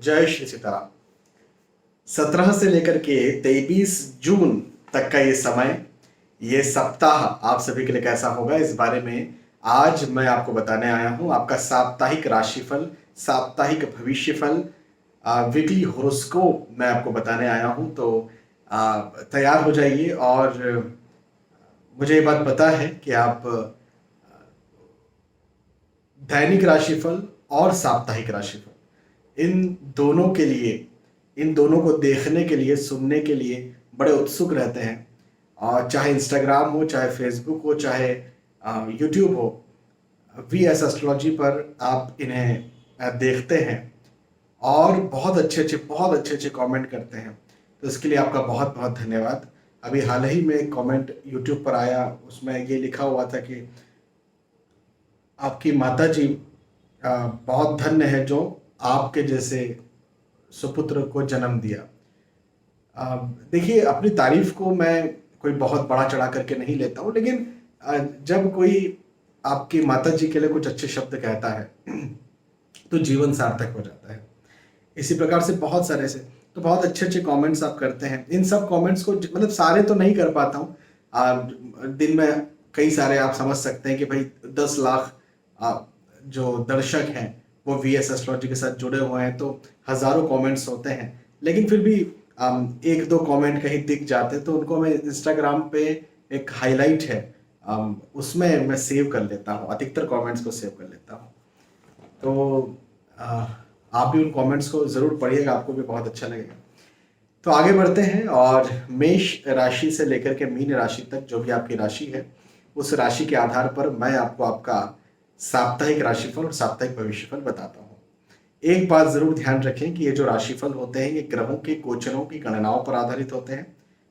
जय श्री सीताराम। 17 से लेकर के 23 जून तक का ये समय, ये सप्ताह आप सभी के लिए कैसा होगा, इस बारे में आज मैं आपको बताने आया हूं। आपका साप्ताहिक राशिफल, साप्ताहिक भविष्यफल, वीकली होरोस्कोप मैं आपको बताने आया हूं। तो तैयार हो जाइए। और मुझे ये बात पता है कि आप दैनिक राशिफल और साप्ताहिक राशिफल, इन दोनों के लिए, इन दोनों को देखने के लिए, सुनने के लिए बड़े उत्सुक रहते हैं। और चाहे इंस्टाग्राम हो, चाहे फेसबुक हो, चाहे यूट्यूब हो, VS एस्ट्रोलॉजी पर आप इन्हें देखते हैं और बहुत अच्छे अच्छे कमेंट करते हैं। तो इसके लिए आपका बहुत बहुत धन्यवाद। अभी हाल ही में एक कमेंट यूट्यूब पर आया, उसमें ये लिखा हुआ था कि आपकी माता जी बहुत धन्य है जो आपके जैसे सुपुत्र को जन्म दिया। देखिए, अपनी तारीफ को मैं कोई बहुत बड़ा चढ़ा करके नहीं लेता हूँ, लेकिन जब कोई आपकी माता जी के लिए कुछ अच्छे शब्द कहता है तो जीवन सार्थक हो जाता है। इसी प्रकार से बहुत सारे से तो बहुत अच्छे अच्छे कमेंट्स आप करते हैं। इन सब कमेंट्स को मतलब सारे तो नहीं कर पाता हूँ। दिन में कई सारे आप समझ सकते हैं कि भाई 10 लाख जो दर्शक हैं वो VS एस्ट्रोलॉजी के साथ जुड़े हुए हैं, तो हजारों कमेंट्स होते हैं। लेकिन फिर भी एक दो कमेंट कहीं दिख जाते हैं तो उनको मैं इंस्टाग्राम पे एक हाईलाइट है, उसमें मैं सेव कर लेता हूँ, अधिकतर कमेंट्स को सेव कर लेता हूँ। तो आप भी उन कमेंट्स को जरूर पढ़िएगा, आपको भी बहुत अच्छा लगेगा। तो आगे बढ़ते हैं और मेष राशि से लेकर के मीन राशि तक जो भी आपकी राशि है, उस राशि के आधार पर मैं आपको आपका साप्ताहिक राशिफल और साप्ताहिक भविष्यफल बताता हूँ। एक बात जरूर ध्यान रखें कि ये जो राशिफल होते हैं ये ग्रहों के गोचरों की गणनाओं पर आधारित होते हैं,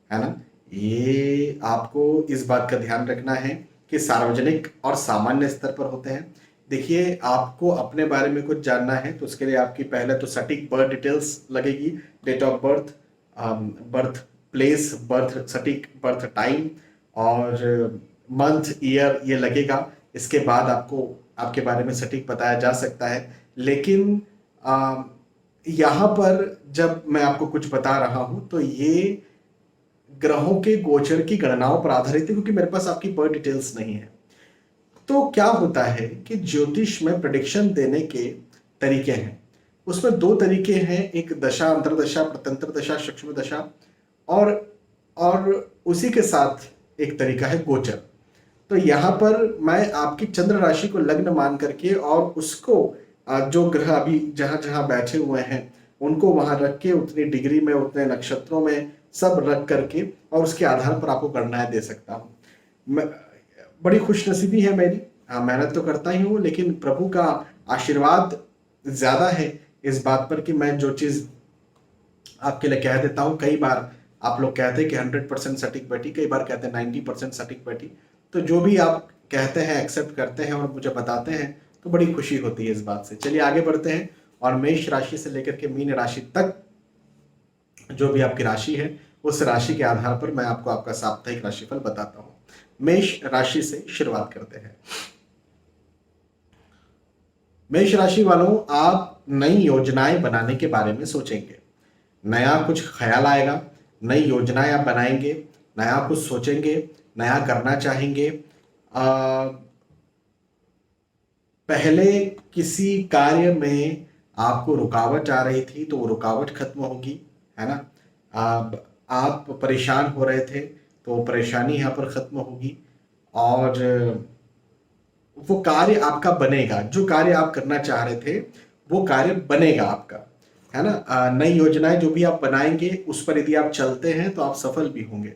है ना। ये आपको इस बात का ध्यान रखना है कि सार्वजनिक और सामान्य स्तर पर होते हैं। देखिए, आपको अपने बारे में कुछ जानना है तो उसके लिए आपकी पहले तो सटीक बर्थ डिटेल्स लगेगी, date of birth, birth place, birth सटीक बर्थ टाइम और मंथ ईयर ये लगेगा। इसके बाद आपको आपके बारे में सटीक बताया जा सकता है। लेकिन यहाँ पर जब मैं आपको कुछ बता रहा हूँ तो ये ग्रहों के गोचर की गणनाओं पर आधारित है, क्योंकि मेरे पास आपकी बर्थ डिटेल्स नहीं है। तो क्या होता है कि ज्योतिष में प्रेडिक्शन देने के तरीके हैं। उसमें दो तरीके हैं, एक दशा अंतरदशा, प्रतंत्र दशा, सूक्ष्म दशा, और उसी के साथ एक तरीका है गोचर। तो यहाँ पर मैं आपकी चंद्र राशि को लग्न मान करके और उसको जो ग्रह अभी जहां जहां बैठे हुए हैं उनको वहां रख के, उतनी डिग्री में, उतने नक्षत्रों में सब रख करके, और उसके आधार पर आपको गणनाएं दे सकता हूँ। बड़ी खुशनसीबी है मेरी। मेहनत तो करता ही हूँ, लेकिन प्रभु का आशीर्वाद ज्यादा है इस बात पर कि मैं जो चीज आपके लिए कह देता हूँ, कई बार आप लोग कहते हैं कि 100% सटीक बैठी, कई बार कहते हैं 90% सटीक बैठी। तो जो भी आप कहते हैं एक्सेप्ट करते हैं और मुझे बताते हैं तो बड़ी खुशी होती है इस बात से। चलिए आगे बढ़ते हैं और मेष राशि से लेकर के मीन राशि तक जो भी आपकी राशि है, उस राशि के आधार पर मैं आपको आपका साप्ताहिक राशिफल बताता हूँ। मेष राशि से शुरुआत करते हैं। मेष राशि वालों, आप नई योजनाएं बनाने के बारे में सोचेंगे। नया कुछ ख्याल आएगा, नई योजनाएं आप बनाएंगे, नया कुछ सोचेंगे, नया करना चाहेंगे। पहले किसी कार्य में आपको रुकावट आ रही थी तो वो रुकावट खत्म होगी, है ना। अब आप परेशान हो रहे थे तो वो परेशानी यहाँ पर खत्म होगी और वो कार्य आपका बनेगा। जो कार्य आप करना चाह रहे थे वो कार्य बनेगा आपका, है ना। नई योजनाएं जो भी आप बनाएंगे उस पर यदि आप चलते हैं तो आप सफल भी होंगे।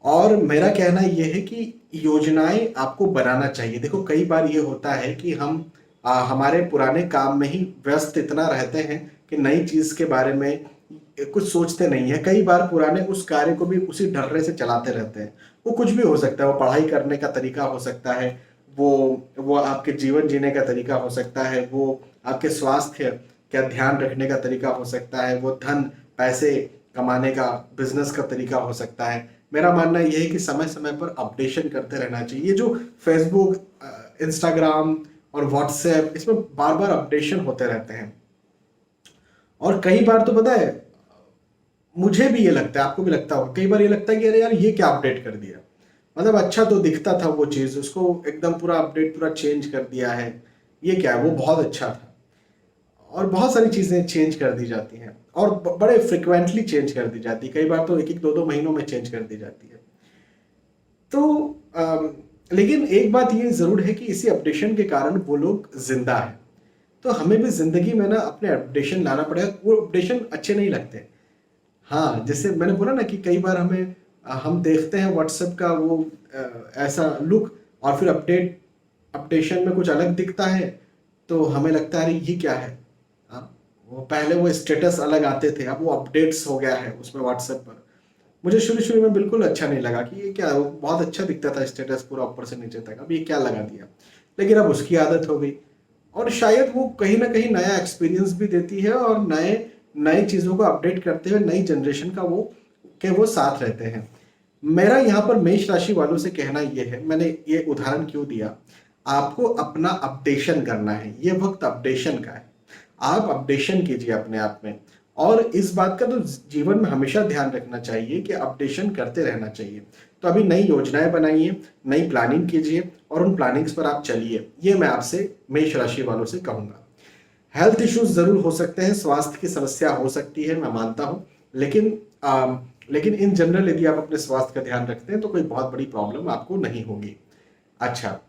और मेरा कहना यह है कि योजनाएं आपको बनाना चाहिए। देखो, कई बार ये होता है कि हम हमारे पुराने काम में ही व्यस्त इतना रहते हैं कि नई चीज के बारे में कुछ सोचते नहीं है। कई बार पुराने उस कार्य को भी उसी ढर्रे से चलाते रहते हैं। वो कुछ भी हो सकता है, वो पढ़ाई करने का तरीका हो सकता है, वो आपके जीवन जीने का तरीका हो सकता है, वो आपके स्वास्थ्य का ध्यान रखने का तरीका हो सकता है, वो धन पैसे कमाने का, बिजनेस का तरीका हो सकता है। मेरा मानना यह है कि समय समय पर अपडेशन करते रहना चाहिए। जो फेसबुक, इंस्टाग्राम और व्हाट्सएप, इसमें बार बार अपडेशन होते रहते हैं और कई बार तो पता है, मुझे भी ये लगता है, आपको भी लगता होगा, कई बार ये लगता है कि अरे यार ये क्या अपडेट कर दिया, मतलब अच्छा तो दिखता था वो चीज़, उसको एकदम पूरा अपडेट पूरा चेंज कर दिया है, ये क्या है, वो बहुत अच्छा था। और बहुत सारी चीज़ें चेंज कर दी जाती हैं और बड़े फ्रिक्वेंटली चेंज कर दी जाती है, कई बार तो एक एक दो दो महीनों में चेंज कर दी जाती है। तो लेकिन एक बात ये ज़रूर है कि इसी अपडेशन के कारण वो लोग जिंदा हैं। तो हमें भी ज़िंदगी में ना अपने अपडेशन लाना पड़ेगा, वो अपडेशन अच्छे नहीं लगते। हाँ, जैसे मैंने बोला ना कि कई बार हम देखते हैं व्हाट्सएप का वो ऐसा लुक, और फिर अपडेशन में कुछ अलग दिखता है, तो हमें लगता है अरे ये क्या है। हाँ, वो पहले वो स्टेटस अलग आते थे, अब वो अपडेट्स हो गया है उसमें व्हाट्सएप पर। मुझे शुरू शुरू में बिल्कुल अच्छा नहीं लगा कि ये क्या है, वो बहुत अच्छा दिखता था स्टेटस पूरा ऊपर से नीचे तक, अब ये क्या लगा दिया। लेकिन अब उसकी आदत हो गई, और शायद वो कहीं ना कहीं नया एक्सपीरियंस भी देती है, और नए नई चीज़ों को अपडेट करते हुए नई जनरेशन का वो साथ रहते हैं। मेरा यहाँ पर मेष राशि वालों से कहना ये है, मैंने ये उदाहरण क्यों दिया, आपको अपना अपडेशन करना है, ये वक्त अपडेशन का है। आप अपडेशन कीजिए अपने आप में, और इस बात का तो जीवन में हमेशा ध्यान रखना चाहिए कि अपडेशन करते रहना चाहिए। तो अभी नई योजनाएं बनाइए, नई प्लानिंग कीजिए, और उन प्लानिंग्स पर आप चलिए, ये मैं आपसे मेष राशि वालों से कहूंगा। हेल्थ इश्यूज जरूर हो सकते हैं, स्वास्थ्य की समस्या हो सकती है, मैं मानता हूं, लेकिन लेकिन इन जनरल यदि आप अपने स्वास्थ्य का ध्यान रखते हैं तो कोई बहुत बड़ी प्रॉब्लम आपको नहीं होगी। अच्छा,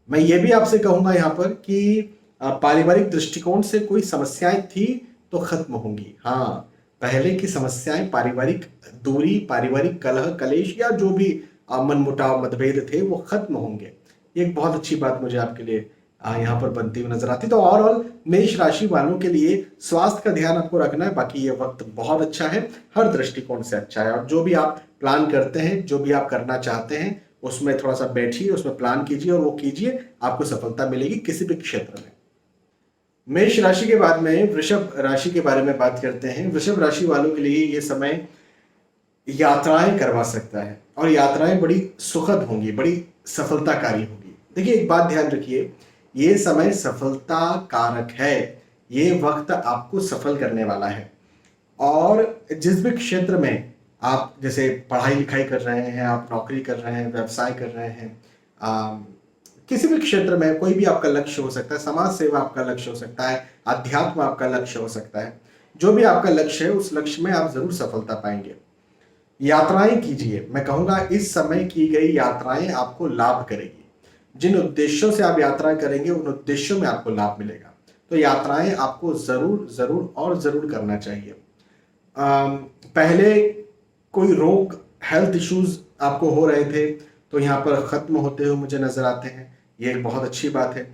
मैं ये भी आपसे कहूंगा यहाँ पर कि पारिवारिक दृष्टिकोण से कोई समस्याएं थी तो खत्म होंगी। हाँ, पहले की समस्याएं, पारिवारिक दूरी, पारिवारिक कलह कलेश, या जो भी मनमुटाव मतभेद थे वो खत्म होंगे। ये एक बहुत अच्छी बात मुझे आपके लिए यहाँ पर बनती हुई नजर आती। तो ओवरऑल मेष राशि वालों के लिए स्वास्थ्य का ध्यान आपको रखना है, बाकी ये वक्त बहुत अच्छा है, हर दृष्टिकोण से अच्छा है। और जो भी आप प्लान करते हैं, जो भी आप करना चाहते हैं, उसमें थोड़ा सा बैठिए, उसमें प्लान कीजिए और वो कीजिए, आपको सफलता मिलेगी किसी भी क्षेत्र में। मेष राशि के बाद में वृषभ राशि के बारे में बात करते हैं। वृषभ राशि वालों के लिए ये समय यात्राएं करवा सकता है, और यात्राएं बड़ी सुखद होंगी, बड़ी सफलताकारी होगी। देखिए, एक बात ध्यान रखिए, ये समय सफलता कारक है, ये वक्त आपको सफल करने वाला है। और जिस भी क्षेत्र में आप, जैसे पढ़ाई लिखाई कर रहे हैं, आप नौकरी कर रहे हैं, व्यवसाय कर रहे हैं, किसी भी क्षेत्र में कोई भी आपका लक्ष्य हो सकता है, समाज सेवा आपका लक्ष्य हो सकता है, अध्यात्म आपका लक्ष्य हो सकता है, जो भी आपका लक्ष्य है उस लक्ष्य में आप जरूर सफलता पाएंगे। यात्राएं कीजिए, मैं कहूंगा इस समय की गई यात्राएं आपको लाभ करेगी। जिन उद्देश्यों से आप यात्रा करेंगे उन उद्देश्यों में आपको लाभ मिलेगा। तो यात्राएं आपको जरूर जरूर और जरूर करना चाहिए। पहले कोई रोग, हेल्थ इश्यूज आपको हो रहे थे, तो यहाँ पर खत्म होते हुए मुझे नजर आते हैं, ये एक बहुत अच्छी बात है।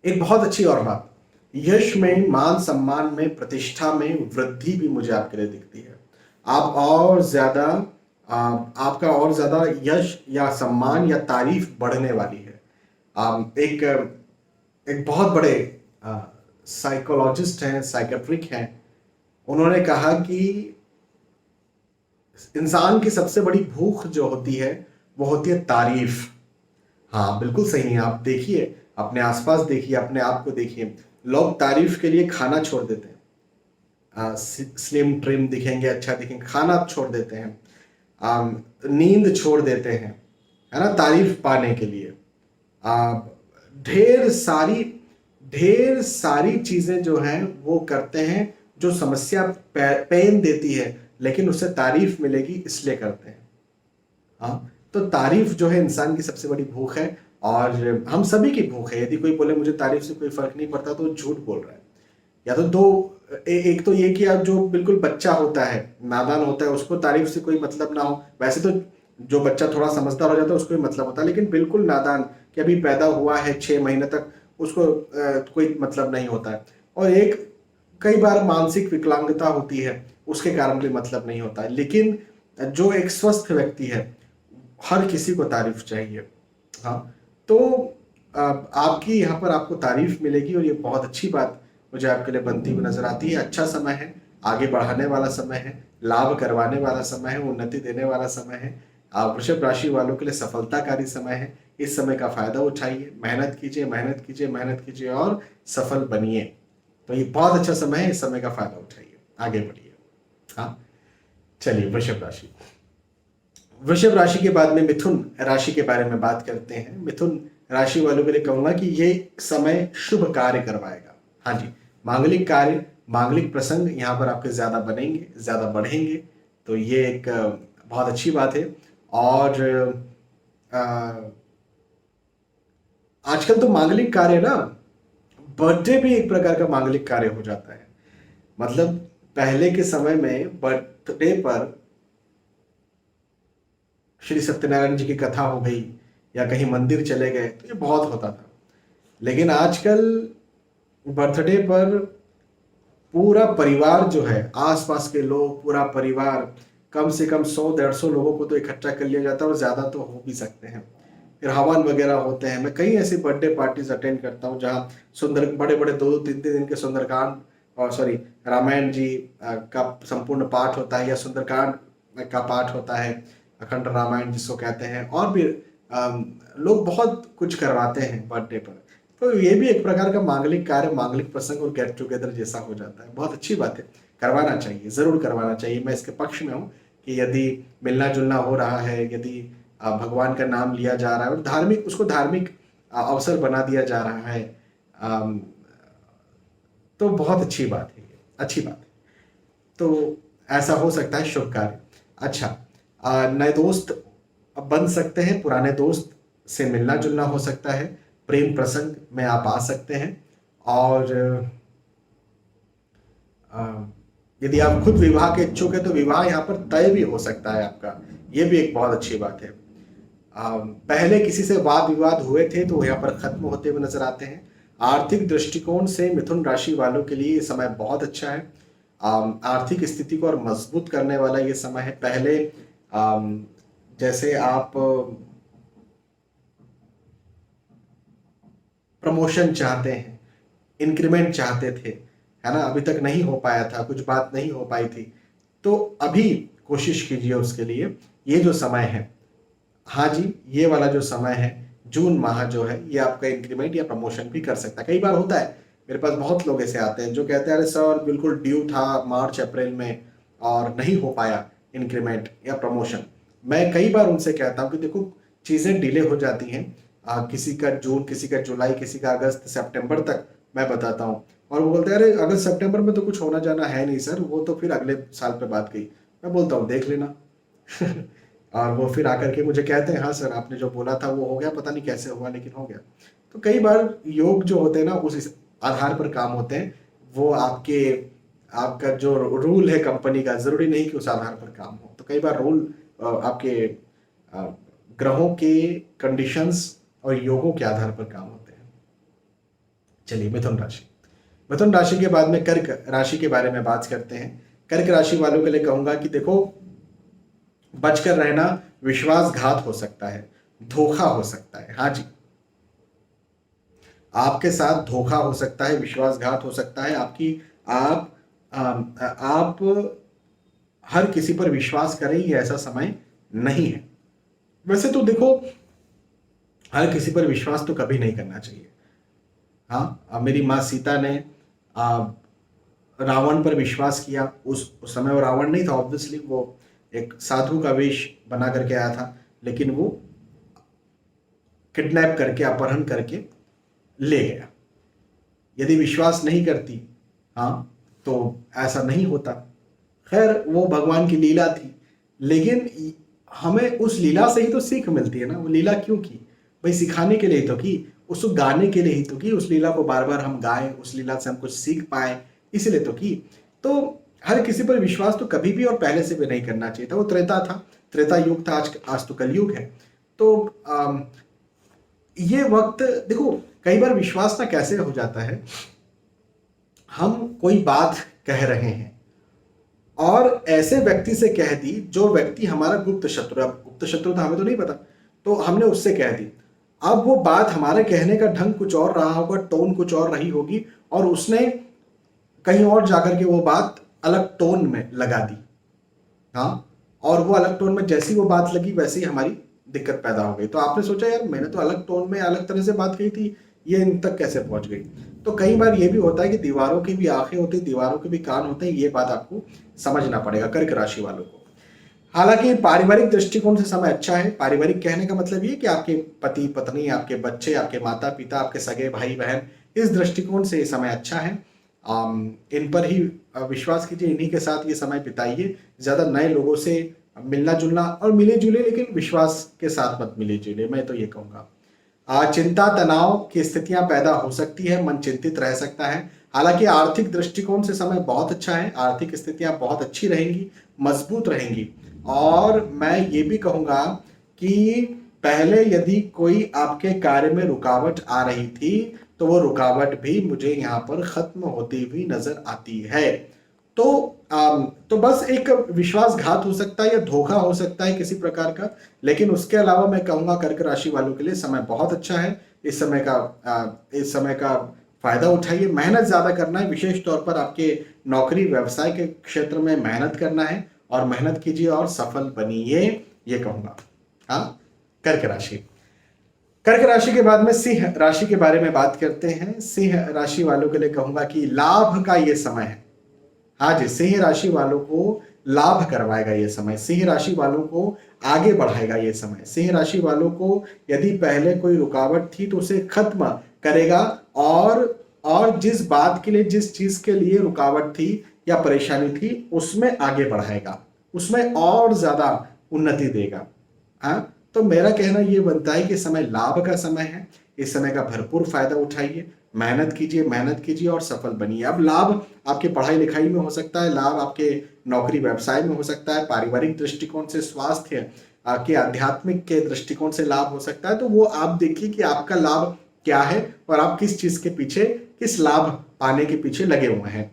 एक बहुत अच्छी और बात, यश में, मान सम्मान में, प्रतिष्ठा में वृद्धि भी मुझे आपके लिए दिखती है। आप और ज्यादा आपका और ज्यादा यश या सम्मान या तारीफ बढ़ने वाली है। एक एक बहुत बड़े साइकोलॉजिस्ट हैं, साइकेट्रिक हैं, उन्होंने कहा कि इंसान की सबसे बड़ी भूख जो होती है वो होती है तारीफ। हाँ, बिल्कुल सही है। आप देखिए, अपने आसपास देखिए, अपने आप को देखिए, लोग तारीफ के लिए खाना छोड़ देते हैं, स्लिम ट्रिम दिखेंगे, अच्छा दिखेंगे, खाना छोड़ देते हैं, नींद छोड़ देते हैं, है ना, तारीफ पाने के लिए। आ, ढेर सारी ढेर सारी चीजें जो हैं वो करते हैं, जो समस्या पेन देती है, लेकिन उससे तारीफ मिलेगी इसलिए करते हैं। हाँ, तो तारीफ जो है इंसान की सबसे बड़ी भूख है, और हम सभी की भूख है। यदि कोई बोले मुझे तारीफ से कोई फर्क नहीं पड़ता, तो झूठ बोल रहा है। या तो एक तो ये कि आप, जो बिल्कुल बच्चा होता है, नादान होता है, उसको तारीफ से कोई मतलब ना हो। वैसे तो जो बच्चा थोड़ा समझदार हो जाता है उसको भी मतलब होता है, लेकिन बिल्कुल नादान कि अभी पैदा हुआ है 6 महीने तक, उसको कोई मतलब नहीं होता है। और एक, कई बार मानसिक विकलांगता होती है, उसके कारण भी मतलब नहीं होता है। लेकिन जो एक स्वस्थ व्यक्ति है, हर किसी को तारीफ चाहिए। हाँ, तो आपकी यहाँ पर आपको तारीफ मिलेगी, और ये बहुत अच्छी बात मुझे आपके लिए बनती हुई नजर आती है। अच्छा समय है, आगे बढ़ाने वाला समय है, लाभ करवाने वाला समय है, उन्नति देने वाला समय है। वृषभ राशि वालों के लिए सफलताकारी समय है। इस समय का फायदा उठाइए, मेहनत कीजिए, मेहनत कीजिए, मेहनत कीजिए और सफल बनिए। तो ये बहुत अच्छा समय है, इस समय का फायदा उठाइए, आगे बढ़िए। हाँ, चलिए वृषभ राशि। वृषभ राशि के बाद में मिथुन राशि के बारे में बात करते हैं। मिथुन राशि वालों के लिए कहूंगा कि ये समय शुभ कार्य करवाएगा। हाँ जी, मांगलिक कार्य, मांगलिक प्रसंग यहाँ पर आपके ज्यादा बनेंगे, ज्यादा बढ़ेंगे, तो ये एक बहुत अच्छी बात है। और आजकल तो मांगलिक कार्य ना, बर्थडे भी एक प्रकार का मांगलिक कार्य हो जाता है। मतलब पहले के समय में बर्थडे पर श्री सत्यनारायण जी की कथा हो गई या कहीं मंदिर चले गए, तो ये बहुत होता था। लेकिन आजकल बर्थडे पर पूरा परिवार जो है, आसपास के लोग, पूरा परिवार, कम से कम 100-150 लोगों को तो इकट्ठा कर लिया जाता है, और ज्यादा तो हो भी सकते हैं। फिर हवन वगैरह होते हैं। मैं कई ऐसी बर्थडे पार्टीज अटेंड करता हूँ जहाँ सुंदर बड़े बड़े 2-2 3-3 दिन के सुंदरकांड, और सॉरी, रामायण जी का संपूर्ण पाठ होता है, या सुंदरकांड का पाठ होता है, अखंड रामायण जिसको कहते हैं। और भी लोग बहुत कुछ करवाते हैं बर्थडे पर। तो ये भी एक प्रकार का मांगलिक कार्य, मांगलिक प्रसंग और गेट टुगेदर जैसा हो जाता है। बहुत अच्छी बात है, करवाना चाहिए, जरूर करवाना चाहिए। मैं इसके पक्ष में हूँ कि यदि मिलना जुलना हो रहा है, यदि भगवान का नाम लिया जा रहा है और धार्मिक, उसको धार्मिक अवसर बना दिया जा रहा है, अम, तो बहुत अच्छी बात है, अच्छी बात है। तो ऐसा हो सकता है शुभ कार्य। अच्छा, नए दोस्त बन सकते हैं, पुराने दोस्त से मिलना जुलना हो सकता है, प्रेम प्रसंग में आप आ सकते हैं। और यदि आप खुद विवाह के इच्छुक है तो विवाह यहाँ पर तय भी हो सकता है आपका, ये भी एक बहुत अच्छी बात है। पहले किसी से वाद विवाद हुए थे तो यहाँ पर खत्म होते हुए नजर आते हैं। आर्थिक दृष्टिकोण से मिथुन राशि वालों के लिए ये समय बहुत अच्छा है। आर्थिक स्थिति को और मजबूत करने वाला ये समय है। पहले जैसे आप प्रमोशन चाहते हैं, इंक्रीमेंट चाहते थे, है ना, अभी तक नहीं हो पाया था, कुछ बात नहीं हो पाई थी, तो अभी कोशिश कीजिए उसके लिए। ये जो समय है, हाँ जी, ये वाला जो समय है, जून माह जो है, ये आपका इंक्रीमेंट या प्रमोशन भी कर सकता है। कई बार होता है, मेरे पास बहुत लोग ऐसे आते हैं जो कहते हैं अरे सर बिल्कुल ड्यू था मार्च अप्रैल में और नहीं हो पाया इंक्रीमेंट या प्रमोशन। मैं कई बार उनसे कहता हूँ कि देखो, चीज़ें डिले हो जाती हैं, किसी का जून, किसी का जुलाई, किसी का अगस्त सितंबर तक मैं बताता हूँ, और वो बोलते हैं अरे अगस्त सितंबर में तो कुछ होना जाना है नहीं सर, वो तो फिर अगले साल पे बात गई। मैं बोलता हूँ देख लेना और वो फिर आकर के मुझे कहते हैं हाँ सर आपने जो बोला था वो हो गया, पता नहीं कैसे हुआ लेकिन हो गया। तो कई बार योग जो होते हैं ना, उस आधार पर काम होते हैं। वो आपका जो रूल है कंपनी का, जरूरी नहीं कि उस आधार पर काम हो। तो कई बार रूल आपके ग्रहों के कंडीशंस और योगों के आधार पर काम होते हैं। चलिए मिथुन राशि। मिथुन राशि के बाद में कर्क राशि के बारे में बात करते हैं। कर्क राशि वालों के लिए कहूंगा कि देखो, बचकर रहना, विश्वासघात हो सकता है, धोखा हो सकता है। हाँ जी, आपके साथ धोखा हो सकता है, विश्वासघात हो सकता है। आप हर किसी पर विश्वास करें, ये ऐसा समय नहीं है। वैसे तो देखो, हर किसी पर विश्वास तो कभी नहीं करना चाहिए। हाँ, अब मेरी माँ सीता ने रावण पर विश्वास किया। उस समय वो रावण नहीं था, ऑब्वियसली वो एक साधु का वेश बना करके आया था, लेकिन वो किडनैप करके, अपहरण करके ले गया। यदि विश्वास नहीं करती, हाँ, तो ऐसा नहीं होता। खैर, वो भगवान की लीला थी, लेकिन हमें उस लीला से ही तो सीख मिलती है ना। वो लीला क्यों की? भाई सिखाने के लिए ही तो की, उसको गाने के लिए ही तो की। उस लीला को बार बार हम गाएं, उस लीला से हम कुछ सीख पाए, इसलिए तो की। तो हर किसी पर विश्वास तो कभी भी और पहले से भी नहीं करना चाहिए था। वो त्रेता था, त्रेता युग था, आज तो कलयुग है। तो ये वक्त देखो, कई बार विश्वास ना कैसे हो जाता है, हम कोई बात कह रहे हैं और ऐसे व्यक्ति से कह दी जो व्यक्ति हमारा गुप्त शत्रु है। गुप्त शत्रु था, हमें तो नहीं पता, तो हमने उससे कह दी। अब वो बात, हमारे कहने का ढंग कुछ और रहा होगा, टोन कुछ और रही होगी, और उसने कहीं और जाकर के वो बात अलग टोन में लगा दी। हाँ, और वो अलग टोन में जैसी वो बात लगी, वैसे ही हमारी दिक्कत पैदा हो गई। तो आपने सोचा यार मैंने तो अलग टोन में अलग तरह से बात कही थी, ये इन तक कैसे पहुंच गई। तो कई बार ये भी होता है कि दीवारों की भी आंखें होती हैं, दीवारों के भी कान होते हैं, ये बात आपको समझना पड़ेगा कर्क राशि वालों को। हालांकि पारिवारिक दृष्टिकोण से समय अच्छा है। पारिवारिक कहने का मतलब ये कि आपके पति पत्नी, आपके बच्चे, आपके माता पिता, आपके सगे भाई बहन, इस दृष्टिकोण से ये समय अच्छा है। इन पर ही विश्वास कीजिए, इन्हीं के साथ ये समय बिताइए। ज़्यादा नए लोगों से मिलना जुलना, और मिले जुले लेकिन विश्वास के साथ मत मिले जुले, मैं तो ये कहूँगा। चिंता तनाव की स्थितियां पैदा हो सकती है, मन चिंतित रह सकता है। हालांकि आर्थिक दृष्टिकोण से समय बहुत अच्छा है, आर्थिक स्थितियां बहुत अच्छी रहेंगी, मजबूत रहेंगी। और मैं ये भी कहूँगा कि पहले यदि कोई आपके कार्य में रुकावट आ रही थी, तो वो रुकावट भी मुझे यहाँ पर खत्म होती हुई नजर आती है। तो तो बस एक विश्वासघात हो सकता है या धोखा हो सकता है किसी प्रकार का, लेकिन उसके अलावा मैं कहूँगा कर्क राशि वालों के लिए समय बहुत अच्छा है। इस समय का फायदा उठाइए, मेहनत ज़्यादा करना है, विशेष तौर पर आपके नौकरी व्यवसाय के क्षेत्र में मेहनत करना है, और मेहनत कीजिए और सफल बनिए, ये कहूँगा। हाँ, कर्क राशि। कर्क राशि के बाद में सिंह राशि के बारे में बात करते हैं। सिंह राशि वालों के लिए कहूँगा कि लाभ का ये समय है। हाँ जी, सिंह राशि वालों को लाभ करवाएगा ये समय, सिंह राशि वालों को आगे बढ़ाएगा ये समय। सिंह राशि वालों को यदि पहले कोई रुकावट थी तो उसे खत्म करेगा, और जिस बात के लिए, जिस चीज के लिए रुकावट थी या परेशानी थी, उसमें आगे बढ़ाएगा, उसमें और ज्यादा उन्नति देगा। हाँ, तो मेरा कहना ये बनता है कि समय लाभ का समय है। इस समय का भरपूर फायदा उठाइए, मेहनत कीजिए, मेहनत कीजिए और सफल बनिए। अब लाभ आपके पढ़ाई लिखाई में हो सकता है, लाभ आपके नौकरी व्यवसाय में हो सकता है, पारिवारिक दृष्टिकोण से, स्वास्थ्य के आध्यात्मिक के दृष्टिकोण से लाभ हो सकता है। तो वो आप देखिए कि आपका लाभ क्या है और आप किस चीज के पीछे, किस लाभ पाने के पीछे लगे हुए हैं।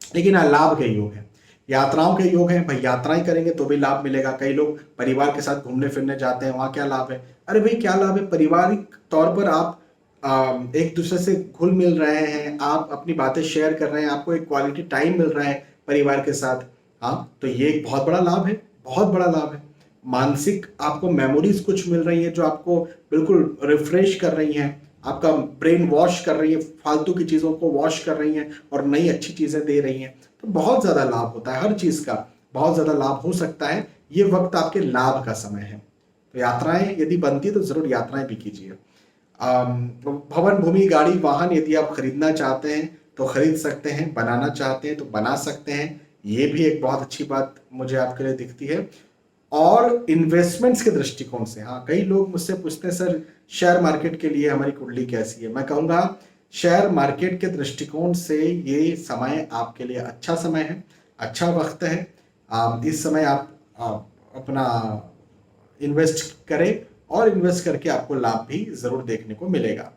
लेकिन लाभ के योग है, यात्राओं के योग हैं भाई, यात्राएं करेंगे तो भी लाभ मिलेगा। कई लोग परिवार के साथ घूमने फिरने जाते हैं, वहां क्या लाभ है? अरे भाई क्या लाभ है? पारिवारिक तौर पर आप एक दूसरे से घुल मिल रहे हैं, आप अपनी बातें शेयर कर रहे हैं, आपको एक क्वालिटी टाइम मिल रहा है परिवार के साथ। हाँ, तो ये एक बहुत बड़ा लाभ है, बहुत बड़ा लाभ है। मानसिक आपको मेमोरीज कुछ मिल रही है जो आपको बिल्कुल रिफ्रेश कर रही हैं, आपका ब्रेन वॉश कर रही है, फालतू की चीज़ों को वॉश कर रही हैं और नई अच्छी चीज़ें दे रही हैं। तो बहुत ज़्यादा लाभ होता है, हर चीज़ का बहुत ज़्यादा लाभ हो सकता है। ये वक्त आपके लाभ का समय है। तो यात्राएं यदि बनती है तो ज़रूर यात्राएं भी कीजिए। भवन भूमि गाड़ी वाहन यदि आप खरीदना चाहते हैं तो खरीद सकते हैं, बनाना चाहते हैं तो बना सकते हैं, ये भी एक बहुत अच्छी बात मुझे आपके लिए दिखती है। और इन्वेस्टमेंट्स के दृष्टिकोण से, हाँ, कई लोग मुझसे पूछते हैं सर शेयर मार्केट के लिए हमारी कुंडली कैसी है। मैं कहूँगा शेयर मार्केट के दृष्टिकोण से ये समय आपके लिए अच्छा समय है, अच्छा वक्त है। इस समय आप अपना इन्वेस्ट करें, और इन्वेस्ट करके आपको लाभ भी जरूर देखने को मिलेगा।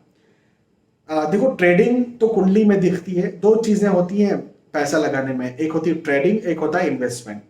देखो, ट्रेडिंग तो कुंडली में दिखती है, दो चीजें होती हैं पैसा लगाने में, एक होती है ट्रेडिंग, एक होता है इन्वेस्टमेंट।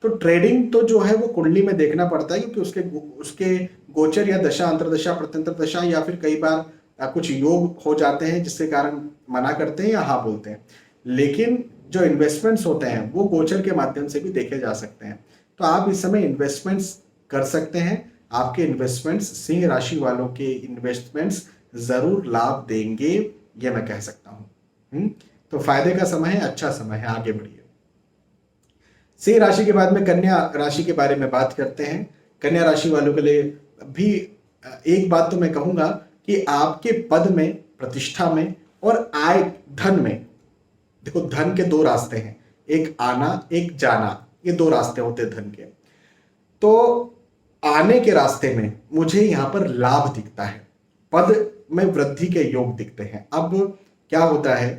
तो ट्रेडिंग तो जो है वो कुंडली में देखना पड़ता है, क्योंकि उसके उसके गोचर या दशा, अंतरदशा, प्रत्यंतर दशा, या फिर कई बार कुछ योग हो जाते हैं जिसके कारण मना करते हैं या हाँ बोलते हैं। लेकिन जो इन्वेस्टमेंट्स होते हैं वो गोचर के माध्यम से भी देखे जा सकते हैं। तो आप इस समय इन्वेस्टमेंट्स कर सकते हैं। आपके इन्वेस्टमेंट्स, सिंह राशि वालों के इन्वेस्टमेंट्स जरूर लाभ देंगे, ये मैं कह सकता हूं। तो फायदे का समय है, अच्छा समय है, आगे बढ़िए। सिंह राशि के बाद में कन्या राशि के बारे में बात करते हैं। कन्या राशि वालों के लिए भी एक बात तो मैं कहूंगा कि आपके पद में, प्रतिष्ठा में और आय धन में, देखो धन के दो रास्ते हैं, एक आना, एक जाना, ये दो रास्ते होते हैं धन के। तो आने के रास्ते में मुझे यहां पर लाभ दिखता है, पद में वृद्धि के योग दिखते हैं। अब क्या होता है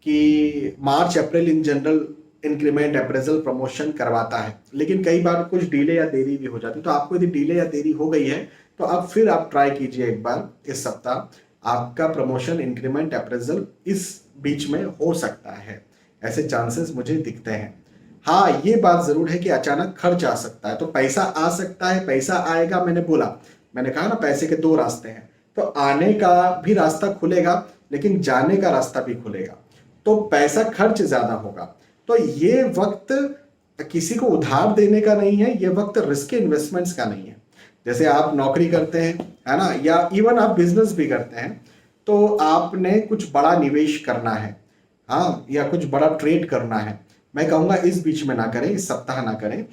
कि March April in general increment, appraisal, promotion करवाता है, लेकिन कई बार कुछ डिले या देरी भी हो जाती है। तो आपको यदि डिले या देरी हो गई है तो अब फिर आप ट्राई कीजिए एक बार, इस सप्ताह आपका प्रमोशन, इंक्रीमेंट, अप्रेजल इस बीच में हो सकता है, ऐसे चांसेस मुझे दिखते हैं। हाँ, ये बात जरूर है कि अचानक खर्च आ सकता है, तो पैसा आ सकता है, पैसा आएगा। मैंने कहा ना, पैसे के दो रास्ते हैं, तो आने का भी रास्ता खुलेगा लेकिन जाने का रास्ता भी खुलेगा, तो पैसा खर्च ज्यादा होगा। तो ये वक्त किसी को उधार देने का नहीं है, ये वक्त रिस्क इन्वेस्टमेंट्स का नहीं है। जैसे आप नौकरी करते हैं, है ना, या इवन आप बिजनेस भी करते हैं, तो आपने कुछ बड़ा निवेश करना है, हाँ, या कुछ बड़ा ट्रेड करना है, मैं कहूँगा इस बीच में ना करें, इस सप्ताह ना करें।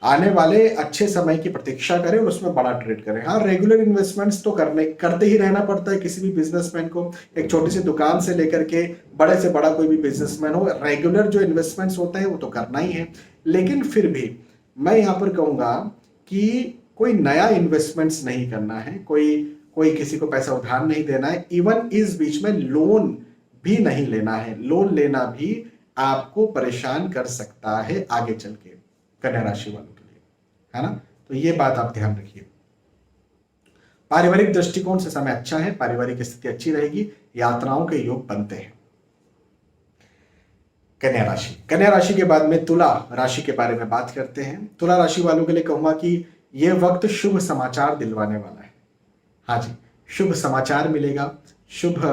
आने वाले अच्छे समय की प्रतीक्षा करें और उसमें बड़ा ट्रेड करें। हाँ, रेगुलर इन्वेस्टमेंट्स तो करते ही रहना पड़ता है किसी भी बिजनेसमैन को। एक छोटी सी दुकान से लेकर के बड़े से बड़ा कोई भी बिजनेसमैन हो, रेगुलर जो इन्वेस्टमेंट्स होते हैं वो तो करना ही है। लेकिन फिर भी मैं यहाँ पर कहूँगा कि कोई नया इन्वेस्टमेंट्स नहीं करना है, कोई कोई किसी को पैसा उधार नहीं देना है। इवन इस बीच में लोन भी नहीं लेना है। लोन लेना भी आपको परेशान कर सकता है आगे चल के, कन्या राशि वालों के लिए, है ना। तो ये बात आप ध्यान रखिए। पारिवारिक दृष्टिकोण से समय अच्छा है, पारिवारिक स्थिति अच्छी रहेगी, यात्राओं के योग बनते हैं। कन्या राशि के बाद में तुला राशि के बारे में बात करते हैं। तुला राशि वालों के लिए कहूंगा कि यह वक्त शुभ समाचार दिलवाने वाला है। हाँ जी, शुभ समाचार मिलेगा, शुभ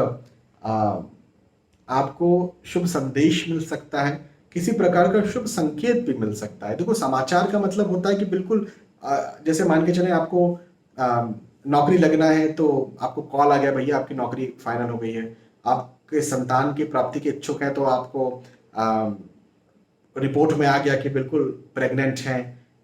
आपको शुभ संदेश मिल सकता है, किसी प्रकार का शुभ संकेत भी मिल सकता है। देखो, समाचार का मतलब होता है कि बिल्कुल जैसे मान के चले आपको नौकरी लगना है तो आपको कॉल आ गया, भैया आपकी नौकरी फाइनल हो गई है। आपके संतान की प्राप्ति के इच्छुक है तो आपको रिपोर्ट में आ गया कि बिल्कुल प्रेग्नेंट है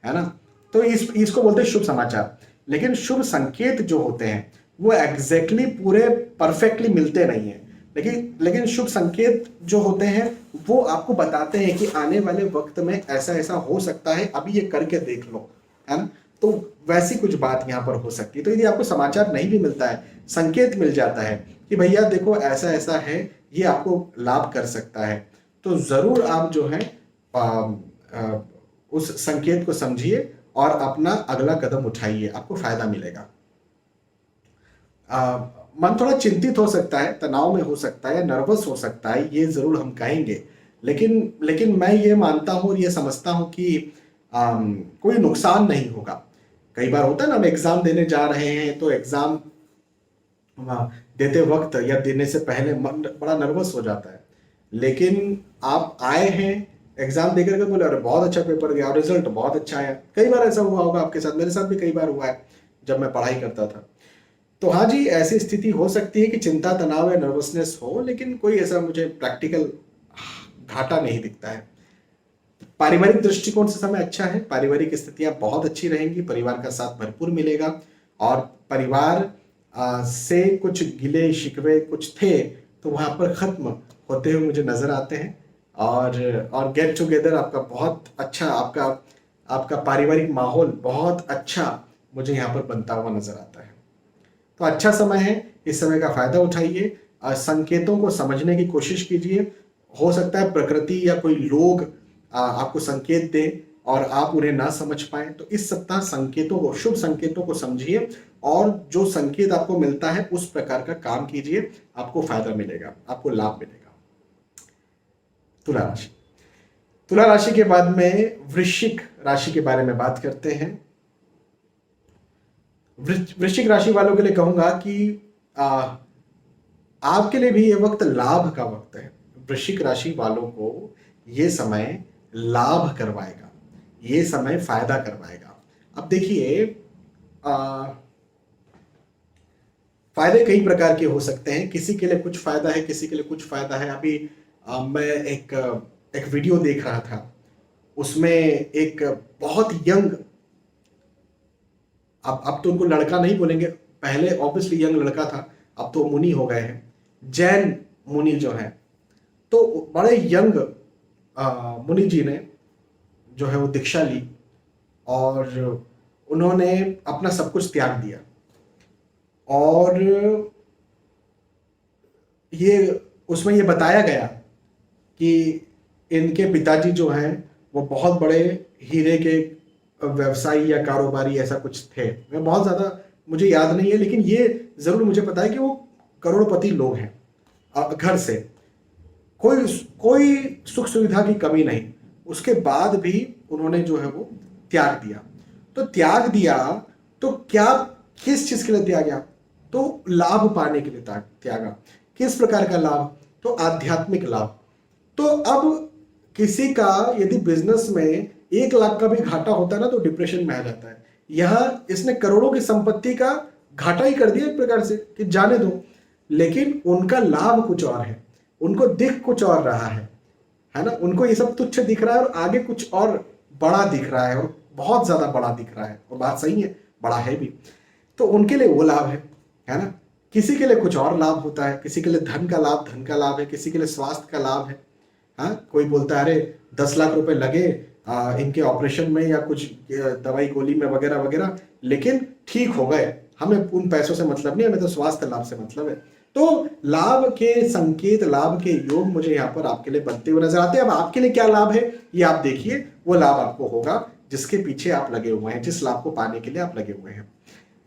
ना। तो इसको बोलते हैं शुभ समाचार। लेकिन शुभ संकेत जो होते हैं वो एग्जैक्टली पूरे परफेक्टली मिलते नहीं है। लेकिन शुभ संकेत जो होते हैं वो आपको बताते हैं कि आने वाले वक्त में ऐसा ऐसा हो सकता है, अभी ये करके देख लो, है ना। तो वैसी कुछ बात यहाँ पर हो सकती है। तो यदि आपको समाचार नहीं भी मिलता है, संकेत मिल जाता है कि भैया देखो ऐसा ऐसा है, ये आपको लाभ कर सकता है, तो जरूर आप जो है उस संकेत को समझिए और अपना अगला कदम उठाइए, आपको फायदा मिलेगा। मन थोड़ा चिंतित हो सकता है, तनाव में हो सकता है, नर्वस हो सकता है, ये जरूर हम कहेंगे। लेकिन मैं ये मानता हूँ और ये समझता हूँ कि कोई नुकसान नहीं होगा। कई बार होता है ना, हम एग्जाम देने जा रहे हैं तो एग्जाम देते वक्त या देने से पहले मन बड़ा नर्वस हो जाता है। लेकिन आप आए हैं एग्जाम देकर के, बोले अरे बहुत अच्छा पेपर गया, रिजल्ट बहुत अच्छा आया। कई बार ऐसा हुआ होगा आपके साथ, मेरे साथ भी कई बार हुआ है जब मैं पढ़ाई करता था। तो हाँ जी, ऐसी स्थिति हो सकती है कि चिंता, तनाव या नर्वसनेस हो, लेकिन कोई ऐसा मुझे प्रैक्टिकल घाटा नहीं दिखता है। पारिवारिक दृष्टिकोण से समय अच्छा है, पारिवारिक स्थितियां बहुत अच्छी रहेंगी, परिवार का साथ भरपूर मिलेगा और परिवार से कुछ गिले शिकवे कुछ थे तो वहां पर खत्म होते हुए मुझे नजर आते हैं। और गेट टुगेदर आपका बहुत अच्छा, आपका पारिवारिक माहौल बहुत अच्छा मुझे यहाँ पर बनता हुआ नजर आता है। तो अच्छा समय है, इस समय का फायदा उठाइए, संकेतों को समझने की कोशिश कीजिए। हो सकता है प्रकृति या कोई लोग आपको संकेत दें और आप उन्हें ना समझ पाए, तो इस सप्ताह संकेतों को, शुभ संकेतों को समझिए और जो संकेत आपको मिलता है उस प्रकार का काम कीजिए, आपको फायदा मिलेगा, आपको लाभ मिलेगा। तुला राशि, तुला राशि के बाद में वृश्चिक राशि के बारे में बात करते हैं। वृश्चिक राशि वालों के लिए कहूंगा कि आपके लिए भी यह वक्त लाभ का वक्त है। वृश्चिक राशि वालों को यह समय लाभ करवाएगा, ये समय फायदा करवाएगा। अब देखिए, फायदे कई प्रकार के हो सकते हैं, किसी के लिए कुछ फायदा है, किसी के लिए कुछ फायदा है। अभी मैं एक वीडियो देख रहा था, उसमें एक बहुत यंग, अब तो उनको लड़का नहीं बोलेंगे, पहले ऑब्वियसली यंग लड़का था, अब तो मुनि हो गए हैं, जैन मुनि जो है। तो बड़े यंग मुनि जी ने जो है वो दीक्षा ली और उन्होंने अपना सब कुछ त्याग दिया। और ये उसमें ये बताया गया कि इनके पिताजी जो हैं वो बहुत बड़े हीरे के व्यवसायी या कारोबारी ऐसा कुछ थे। मैं बहुत ज़्यादा मुझे याद नहीं है, लेकिन ये ज़रूर मुझे पता है कि वो करोड़पति लोग हैं। घर से कोई सुख सुविधा की कमी नहीं, उसके बाद भी उन्होंने जो है वो त्याग दिया। तो त्याग दिया तो क्या, किस चीज के लिए त्यागा? तो लाभ पाने के लिए त्यागा। किस प्रकार का लाभ? तो आध्यात्मिक लाभ। तो अब किसी का यदि बिजनेस में 1 लाख का भी घाटा होता है ना तो डिप्रेशन में आ जाता है। यहां इसने करोड़ों की संपत्ति का घाटा ही कर दिया एक प्रकार से कि जाने दो। लेकिन उनका लाभ कुछ और है, उनको दिख कुछ और रहा है ना। उनको ये सब तुच्छ दिख रहा है और आगे कुछ और बड़ा दिख रहा है, और बहुत ज्यादा बड़ा दिख रहा है, और बात सही है, बड़ा है भी। तो उनके लिए वो लाभ है ना। किसी के लिए कुछ और लाभ होता है, किसी के लिए धन का लाभ है, किसी के लिए स्वास्थ्य का लाभ है। हाँ, कोई बोलता है अरे 10 लाख रुपए लगे इनके ऑपरेशन में या कुछ दवाई गोली में वगैरह वगैरह, लेकिन ठीक हो गए, हमें उन पैसों से मतलब नहीं, हमें तो स्वास्थ्य लाभ से मतलब है। तो लाभ के संकेत, लाभ के योग मुझे यहाँ पर आपके लिए बनते हुए नजर आते हैं। अब आपके लिए क्या लाभ है ये आप देखिए, वो लाभ आपको होगा जिसके पीछे आप लगे हुए हैं, जिस लाभ को पाने के लिए आप लगे हुए हैं।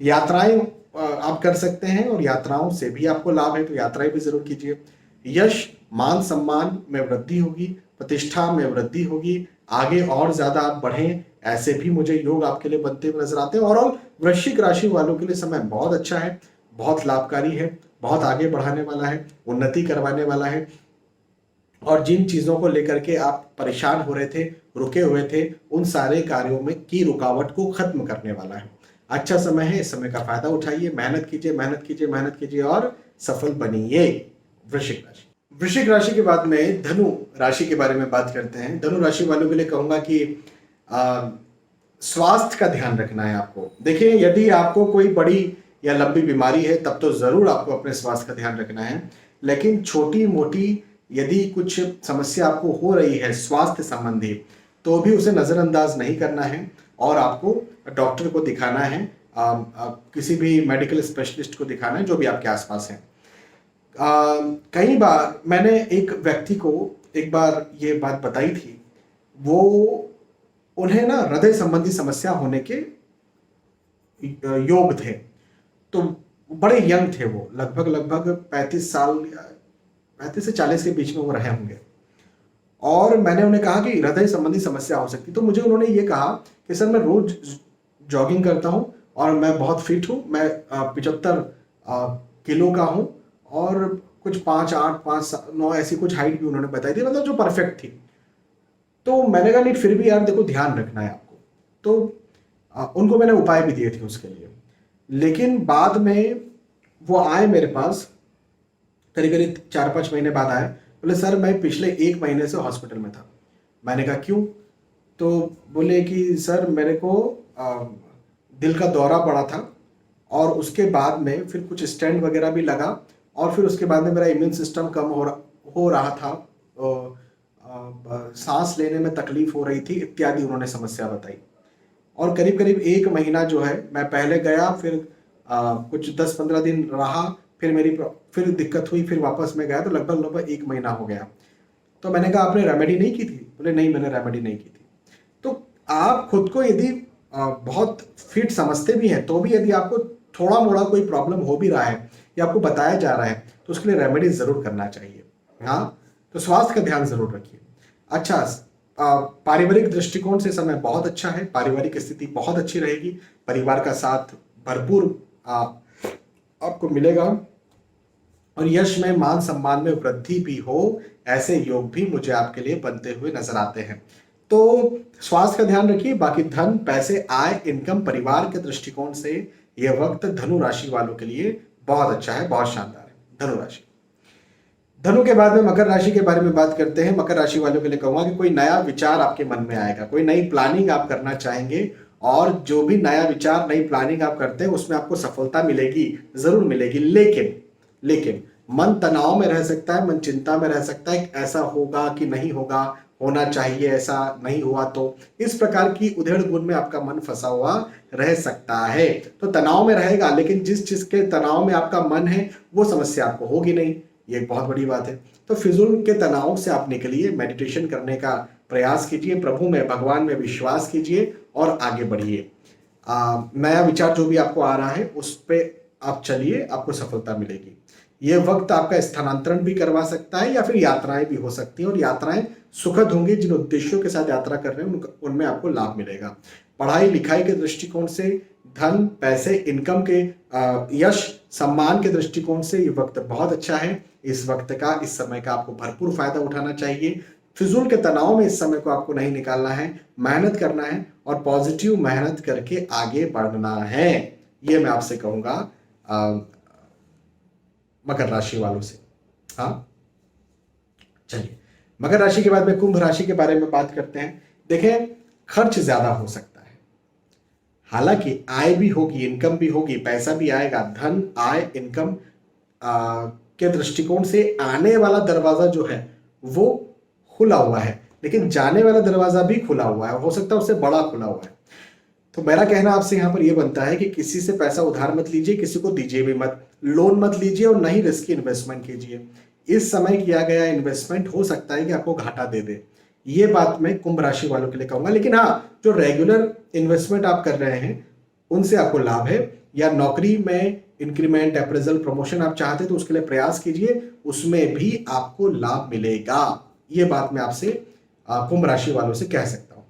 यात्राएं आप कर सकते हैं, और यात्राओं से भी आपको लाभ है, तो यात्राएं भी जरूर कीजिए। यश मान सम्मान में वृद्धि होगी, प्रतिष्ठा में वृद्धि होगी, आगे और ज्यादा आप बढ़ें, ऐसे भी मुझे योग आपके लिए बनते हुए नजर आते हैं। और वृश्चिक राशि वालों के लिए समय बहुत अच्छा है, बहुत लाभकारी है, बहुत आगे बढ़ाने वाला है, उन्नति करवाने वाला है। और जिन चीजों को लेकर के आप परेशान हो रहे थे, रुके हुए थे, उन सारे कार्यों में की रुकावट को खत्म करने वाला है। अच्छा समय है, इस समय का फायदा उठाइए, मेहनत कीजिए, मेहनत कीजिए, मेहनत कीजिए और सफल बनिए। वृश्चिक राशि। वृश्चिक राशि के बाद में धनु राशि के बारे में बात करते हैं। धनु राशि वालों के लिए कहूंगा कि स्वास्थ्य का ध्यान रखना है आपको। देखिए, यदि आपको कोई बड़ी या लंबी बीमारी है तब तो जरूर आपको अपने स्वास्थ्य का ध्यान रखना है, लेकिन छोटी मोटी यदि कुछ समस्या आपको हो रही है स्वास्थ्य संबंधी, तो भी उसे नजरअंदाज नहीं करना है और आपको डॉक्टर को दिखाना है, किसी भी मेडिकल स्पेशलिस्ट को दिखाना है जो भी आपके आसपास है। कई बार मैंने एक व्यक्ति को एक बार ये बात बताई थी, वो उन्हें ना हृदय संबंधी समस्या होने के योग थे। तो बड़े यंग थे वो, लगभग 35 से 40 के बीच में वो रहे होंगे। और मैंने उन्हें कहा कि हृदय संबंधी समस्या हो सकती, तो मुझे उन्होंने ये कहा कि सर मैं रोज जॉगिंग करता हूं और मैं बहुत फिट हूं, मैं 75 किलो का हूं, और कुछ 5'8", 5'9" ऐसी कुछ हाइट भी उन्होंने बताई थी, मतलब जो परफेक्ट थी। तो मैंने कहा नहीं, फिर भी यार देखो ध्यान रखना है आपको। तो उनको मैंने उपाय भी दिए थे उसके लिए। लेकिन बाद में वो आए मेरे पास, करीब करीब 4-5 महीने बाद आए, बोले सर मैं पिछले 1 महीने से हॉस्पिटल में था। मैंने कहा क्यों? तो बोले कि सर मेरे को दिल का दौरा पड़ा था, और उसके बाद में फिर कुछ स्टेंट वगैरह भी लगा, और फिर उसके बाद में मेरा इम्यून सिस्टम कम हो रहा था, सांस लेने में तकलीफ हो रही थी इत्यादि उन्होंने समस्या बताई। और करीब करीब 1 महीना जो है, मैं पहले गया, फिर कुछ 10-15 दिन रहा, फिर मेरी फिर दिक्कत हुई, फिर वापस मैं गया, तो लगभग 1 महीना हो गया। तो मैंने कहा आपने रेमेडी नहीं की थी? बोले नहीं, मैंने रेमेडी नहीं की थी। तो आप खुद को यदि बहुत फिट समझते भी हैं, तो भी यदि आपको थोड़ा मोड़ा कोई प्रॉब्लम हो भी रहा है या आपको बताया जा रहा है, तो उसके लिए रेमेडी जरूर करना चाहिए। हाँ, तो स्वास्थ्य का ध्यान जरूर रखिए। अच्छा, पारिवारिक दृष्टिकोण से समय बहुत अच्छा है, पारिवारिक स्थिति बहुत अच्छी रहेगी, परिवार का साथ भरपूर आपको मिलेगा, और यश में, मान सम्मान में वृद्धि भी हो, ऐसे योग भी मुझे आपके लिए बनते हुए नजर आते हैं। तो स्वास्थ्य का ध्यान रखिए। बाकी धन, पैसे, आय, इनकम, परिवार के दृष्टिकोण से यह वक्त धनु राशि वालों के लिए बहुत अच्छा है, बहुत शानदार है। धनु राशि। धनु के बाद में मकर राशि के बारे में बात करते हैं। मकर राशि वालों के लिए कहूंगा कि कोई नया विचार आपके मन में आएगा, कोई नई प्लानिंग आप करना चाहेंगे, और जो भी नया विचार, नई प्लानिंग आप करते हैं उसमें आपको सफलता मिलेगी, जरूर मिलेगी। लेकिन मन तनाव में रह सकता है, मन चिंता में रह सकता है, ऐसा होगा कि नहीं होगा, होना चाहिए, ऐसा नहीं हुआ तो, इस प्रकार की उधेड़ बुन में आपका मन फंसा हुआ रह सकता है। तो तनाव में रहेगा, लेकिन जिस चीज के तनाव में आपका मन है वो समस्या आपको होगी नहीं, ये एक बहुत बड़ी बात है। तो फिजूल के तनाव से आप निकलिए, मेडिटेशन करने का प्रयास कीजिए, प्रभु में, भगवान में विश्वास कीजिए और आगे बढ़िए। नया विचार जो भी आपको आ रहा है उस पर आप चलिए, आपको सफलता मिलेगी। ये वक्त आपका स्थानांतरण भी करवा सकता है, या फिर यात्राएं भी हो सकती हैं, और यात्राएं सुखद होंगी। जिन उद्देश्यों के साथ यात्रा कर रहे हैं उनमें आपको लाभ मिलेगा। पढ़ाई लिखाई के दृष्टिकोण से, धन, पैसे, इनकम के, यश, सम्मान के दृष्टिकोण से ये वक्त बहुत अच्छा है। इस वक्त का, इस समय का आपको भरपूर फायदा उठाना चाहिए। फिजूल के तनाव में इस समय को आपको नहीं निकालना है, मेहनत करना है, और पॉजिटिव मेहनत करके आगे बढ़ना है, ये मैं आपसे कहूंगा मकर राशि वालों से। हाँ, चलिए मकर राशि के बाद में कुंभ राशि के बारे में बात करते हैं। देखें, खर्च ज्यादा हो सकता है, हालांकि आय भी होगी, इनकम भी होगी, पैसा भी आएगा। धन, आय, इनकम के दृष्टिकोण से आने वाला दरवाजा जो है वो खुला हुआ है, लेकिन जाने वाला दरवाजा भी खुला हुआ है, हो सकता है उससे बड़ा खुला हुआ है। तो मेरा कहना आपसे यहाँ पर यह बनता है कि किसी से पैसा उधार मत लीजिए, किसी को दीजिए भी मत, लोन मत लीजिए और ना ही रिस्की इन्वेस्टमेंट कीजिए। इस समय किया गया इन्वेस्टमेंट हो सकता है कि आपको घाटा दे दे, ये बात मैं कुंभ राशि वालों के लिए कहूंगा। लेकिन हाँ, जो रेगुलर इन्वेस्टमेंट आप कर रहे हैं उनसे आपको लाभ है, या नौकरी में इंक्रीमेंट, अप्रेजल, प्रमोशन आप चाहते हैं तो उसके लिए प्रयास कीजिए, उसमें भी आपको लाभ मिलेगा। ये बात मैं आपसे कुंभ राशि वालों से कह सकता हूं।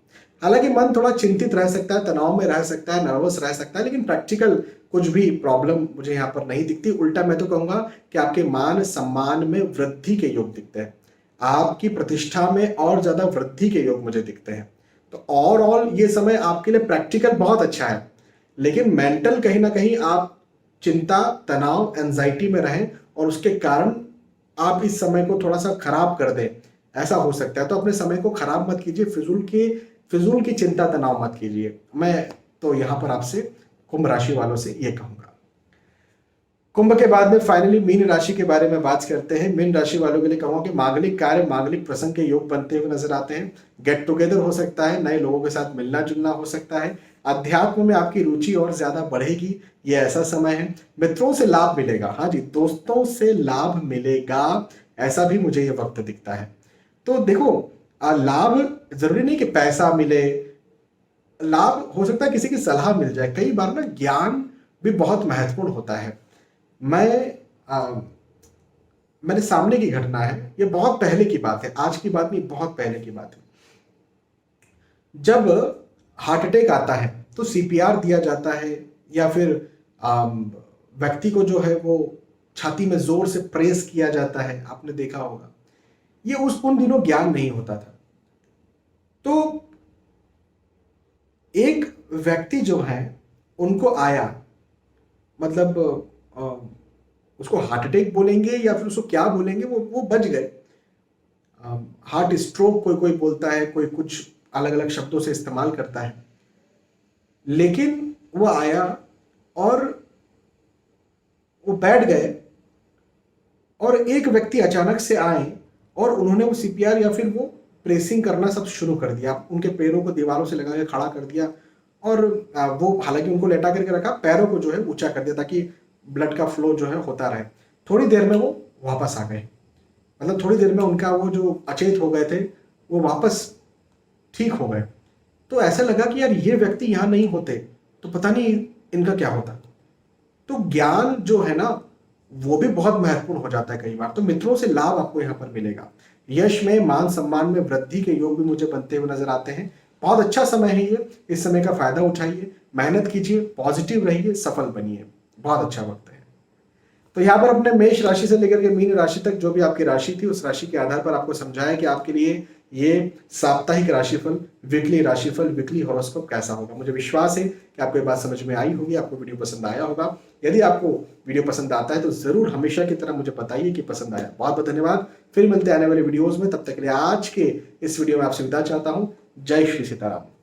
हालांकि मन थोड़ा चिंतित रह सकता है, तनाव में रह सकता है, नर्वस रह सकता है, लेकिन प्रैक्टिकल कुछ भी प्रॉब्लम मुझे यहाँ पर नहीं दिखती। उल्टा मैं तो कहूंगा कि आपके मान सम्मान में वृद्धि के योग दिखते हैं, आपकी प्रतिष्ठा में और ज्यादा वृद्धि के योग मुझे दिखते हैं। तो ओवरऑल ये समय आपके लिए प्रैक्टिकल बहुत अच्छा है, लेकिन मेंटल कहीं ना कहीं आप चिंता, तनाव, एंजाइटी में रहें और उसके कारण आप इस समय को थोड़ा सा खराब कर दें, ऐसा हो सकता है। तो अपने समय को खराब मत कीजिए, फिजूल की चिंता, तनाव मत कीजिए। मैं तो यहां पर आपसे कुंभ राशि वालों से ये कहूंगा। कुंभ के बाद में फाइनली मीन राशि के बारे में बात करते हैं। मीन राशि वालों के लिए कहूंगा कि मांगलिक कार्य, मांगलिक प्रसंग के योग बनते हुए नजर आते हैं। गेट टुगेदर हो सकता है, नए लोगों के साथ मिलना जुलना हो सकता है। अध्यात्म में आपकी रुचि और ज्यादा बढ़ेगी, ये ऐसा समय है। मित्रों से लाभ मिलेगा, हाँ जी, दोस्तों से लाभ मिलेगा, ऐसा भी मुझे ये वक्त दिखता है। तो देखो, लाभ जरूरी नहीं कि पैसा मिले, लाभ हो सकता है किसी की सलाह मिल जाए। कई बार ना ज्ञान भी बहुत महत्वपूर्ण होता है। मेरे सामने की घटना है, ये बहुत पहले की बात है, आज की बात नहीं, बहुत पहले की बात है। जब हार्ट अटैक आता है तो सीपीआर दिया जाता है, या फिर व्यक्ति को जो है वो छाती में जोर से प्रेस किया जाता है, आपने देखा होगा। ये उन दिनों ज्ञान नहीं होता था। तो एक व्यक्ति जो है उनको आया, मतलब उसको हार्ट अटैक बोलेंगे या फिर उसको क्या बोलेंगे, वो बच गए। हार्ट स्ट्रोक कोई कोई बोलता है, कोई कुछ अलग अलग शब्दों से इस्तेमाल करता है, लेकिन वो आया और वो बैठ गए, और एक व्यक्ति अचानक से आए और उन्होंने वो सीपीआर या फिर वो प्रेसिंग करना सब शुरू कर दिया। उनके पैरों को दीवारों से लगा के खड़ा कर दिया, और वो हालांकि उनको लेटा करके रखा, पैरों को जो है ऊंचा कर दिया ताकि ब्लड का फ्लो जो है होता रहे। थोड़ी देर में वो वापस आ गए, मतलब थोड़ी देर में उनका वो जो अचेत हो गए थे वो वापस ठीक हो गए। तो ऐसा लगा कि यार ये व्यक्ति यहाँ नहीं होते तो पता नहीं इनका क्या होता। तो ज्ञान जो है ना वो भी बहुत महत्वपूर्ण हो जाता है कई बार। तो मित्रों से लाभ आपको यहाँ पर मिलेगा। यश में, मान सम्मान में वृद्धि के योग भी मुझे बनते हुए नजर आते हैं। बहुत अच्छा समय है ये, इस समय का फायदा उठाइए, मेहनत कीजिए, पॉजिटिव रहिए, सफल बनिए, बहुत अच्छा वक्त है। तो यहाँ पर अपने मेष राशि से लेकर के मीन राशि तक जो भी आपकी राशि थी, उस राशि के आधार पर आपको समझाया कि आपके लिए ये साप्ताहिक राशिफल, वीकली राशिफल, वीकली हॉरोस्कोप कैसा होगा। मुझे विश्वास है कि आपको ये बात समझ में आई होगी, आपको वीडियो पसंद आया होगा। यदि आपको वीडियो पसंद आता है तो जरूर हमेशा की तरह मुझे बताइए कि पसंद आया। बहुत बहुत धन्यवाद, फिर मिलते हैं आने वाले वीडियोज में। तब तक के लिए आज के इस वीडियो में आपसे विदा चाहता हूं। जय श्री सीताराम।